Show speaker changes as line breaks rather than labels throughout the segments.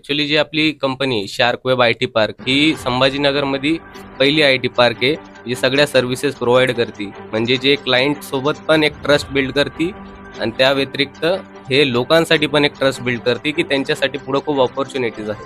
Actually जी आपली company Shark Web I T park ही संभाजीनगरमध्ये पहिली आय टी पार्क आहे जी सगळ्या सर्व्हिसेस प्रोव्हाइड करते. म्हणजे जे क्लायंट सोबत पण एक ट्रस्ट बिल्ड करते आणि त्या व्यतिरिक्त हे लोकांसाठी पण एक ट्रस्ट बिल्ड करते की त्यांच्यासाठी पुढं खूप ऑपॉर्च्युनिटीज आहेत.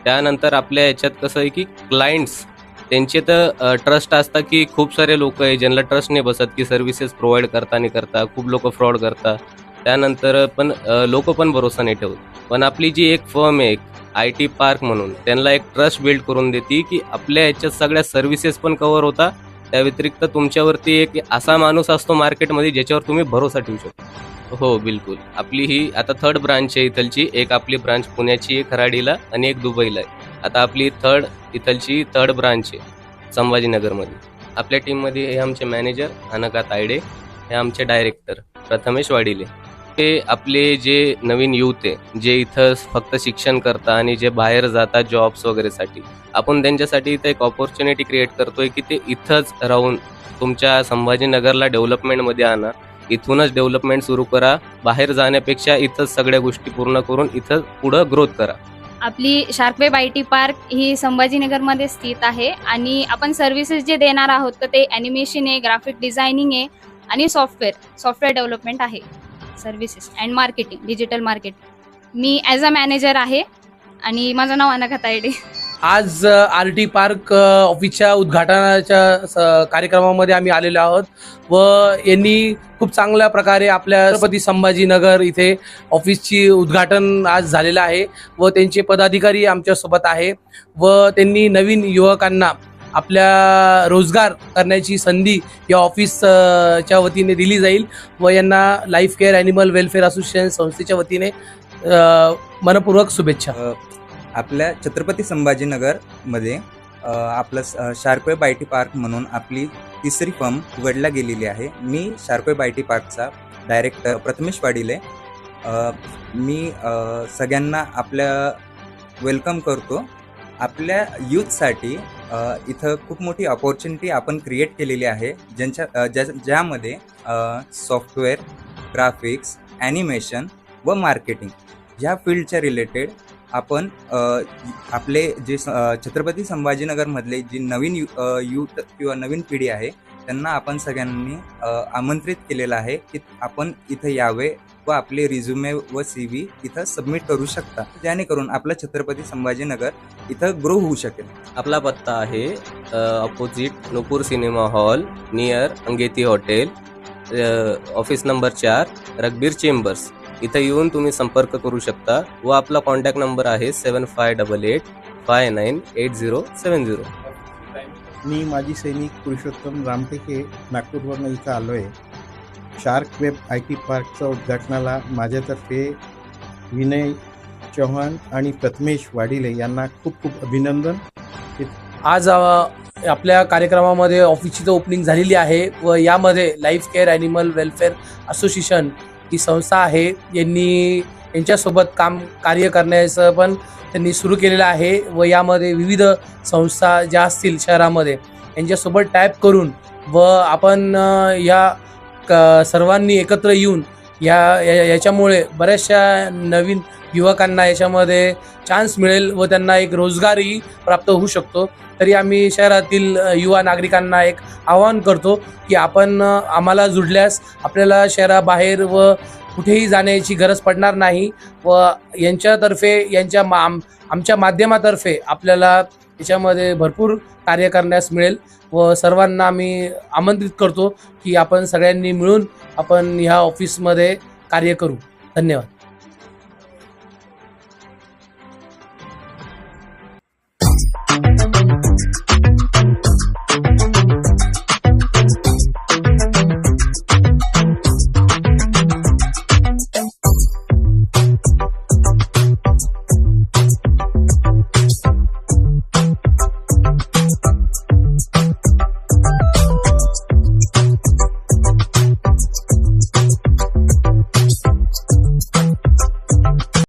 त्यानंतर आपल्या याच्यात कसं आहे की क्लायंट्स त्यांचे तर ट्रस्ट असतात की खूप सारे लोक आहे ज्यांना ट्रस्ट नाही बसत की सर्व्हिसेस प्रोव्हाइड करता खूप लोक फ्रॉड करतात. त्यानंतर पण लोक पण भरोसा नाही ठेवत. पण आपली जी एक फर्म आहे आय टी पार्क म्हणून त्यांना एक ट्रस्ट बिल्ड करून देते की आपल्या याच्यात सगळ्या सर्व्हिसेस पण कव्हर होता. त्या व्यतिरिक्त तुमच्यावरती एक असा माणूस असतो मार्केटमध्ये ज्याच्यावर तुम्ही भरोसा ठेवू शकता. हो बिलकुल. आपली ही आता थर्ड ब्रांच आहे इथलची. एक आपली ब्रांच पुण्याची आहे खराडीला आणि एक दुबईला आहे. आता आपली इथलची थर्ड ब्रांच आहे संभाजीनगरमध्ये. आपल्या टीममध्ये हे आमचे मॅनेजर अनघा तायडे, हे आमचे डायरेक्टर प्रथमेश वाडिले. ते आपले जे नवीन यूथ आहे जे इथं फक्त शिक्षण करता आणि जे बाहेर जातात जॉब्स वगैरेसाठी, आपण त्यांच्यासाठी इथं एक ऑपॉर्च्युनिटी क्रिएट करतोय की ते इथंच राहून तुमच्या संभाजीनगरला डेव्हलपमेंटमध्ये आणा. इथूनच डेव्हलपमेंट सुरू करा. बाहेर जाण्यापेक्षा इथंच सगळ्या गोष्टी पूर्ण करून इथं पुढं ग्रोथ करा.
आपली Shark Web I T park ही संभाजीनगरमध्ये स्थित आहे आणि आपण सर्व्हिसेस जे देणार आहोत तर ते ॲनिमेशन आहे, ग्राफिक डिझायनिंग आहे आणि सॉफ्टवेअर डेव्हलपमेंट आहे, services and marketing, digital marketing. Me as a manager आहे आणि माझं नाव अनघा तायडे.
आज आर टी पार्क ऑफिसच्या उद्घाटनाच्या कार्यक्रमामध्ये आम्ही आलेलो आहोत व यांनी खूप चांगल्या प्रकारे आपल्या छत्रपती संभाजीनगर इथे ऑफिसची उद्घाटन आज झालेलं आहे व त्यांचे पदाधिकारी आमच्यासोबत आहे व त्यांनी नवीन युवकांना आपल्या रोजगार करण्याची संधी या ऑफिसच्या वतीने दिली जाईल व यांना life care animal welfare association संस्थेच्या वतीने मनपूर्वक शुभेच्छा.
आपल्या छत्रपती संभाजीनगरमध्ये आपलं Shark Web I T park म्हणून आपली तिसरी फर्म उघडल्या गेलेली आहे. मी शार्क वेब आय टी पार्कचा डायरेक्टर प्रथमेश वाडिले. मी सगळ्यांना आपल्या वेलकम करतो. आपल्या यूथसाठी इथं खूप मोठी अपॉर्च्युनिटी आपण क्रिएट केलेली आहे ज्यामध्ये सॉफ्टवेअर, ग्राफिक्स, ॲनिमेशन व मार्केटिंग ह्या फील्डच्या रिलेटेड आपण आपले जे छत्रपती संभाजीनगरमधले जी नवीन यूथ किंवा नवीन पिढी आहे त्यांना आपण सगळ्यांनी आमंत्रित केलेलं आहे की आपण इथं यावे व आपले रिझ्युमे व सी व्ही इथं सबमिट करू शकता, जेणेकरून आपलं छत्रपती संभाजीनगर इथं ग्रो होऊ शकेल.
आपला पत्ता आहे opposite Nupur cinema hall near अंगेती hotel, office number 4, Raghbir chambers. इथं येऊन तुम्ही संपर्क करू शकता व आपला कॉन्टॅक्ट नंबर आहे 7588598070.
मी माजी सैनिक पुरुषोत्तम रामटेके नागपूरवरून इथं आलो आहे. शार्क वेब आय टी पार्कच्या उद्घाटनाला माझ्यातर्फे विनय चव्हाण आणि प्रथमेश वाडिले यांना खूप खूप अभिनंदन.
आज आपल्या कार्यक्रमामध्ये ऑफिसची ओपनिंग झालेली आहे व यामध्ये life care animal welfare association ही संस्था आहे. यांच्यासोबत कार्य करण्याचं पण त्यांनी सुरू केलेलं आहे व यामध्ये विविध संस्था ज्या असतील शहरामध्ये यांच्यासोबत टॅप करून व आपण सर्वांनी एकत्र येऊन याच्यामुळे बऱ्याचशा नवीन युवकांना याच्यामध्ये चान्स मिळेल व त्यांना एक रोजगारही प्राप्त होऊ शकतो. तरी आम्ही शहरातील युवा नागरिकांना एक आवाहन करतो की आपण आम्हाला जुडल्यास आपल्याला शहराबाहेर व कुठेही जाण्याची गरज पडणार नाही व आमच्या माध्यमातर्फे आपल्याला याच्यामध्ये भरपूर कार्य करण्यास मिळेल व सर्वांना आम्ही आमंत्रित करतो की आपण सगळ्यांनी मिळून आपण ह्या ऑफिसमध्ये कार्य करू. धन्यवाद.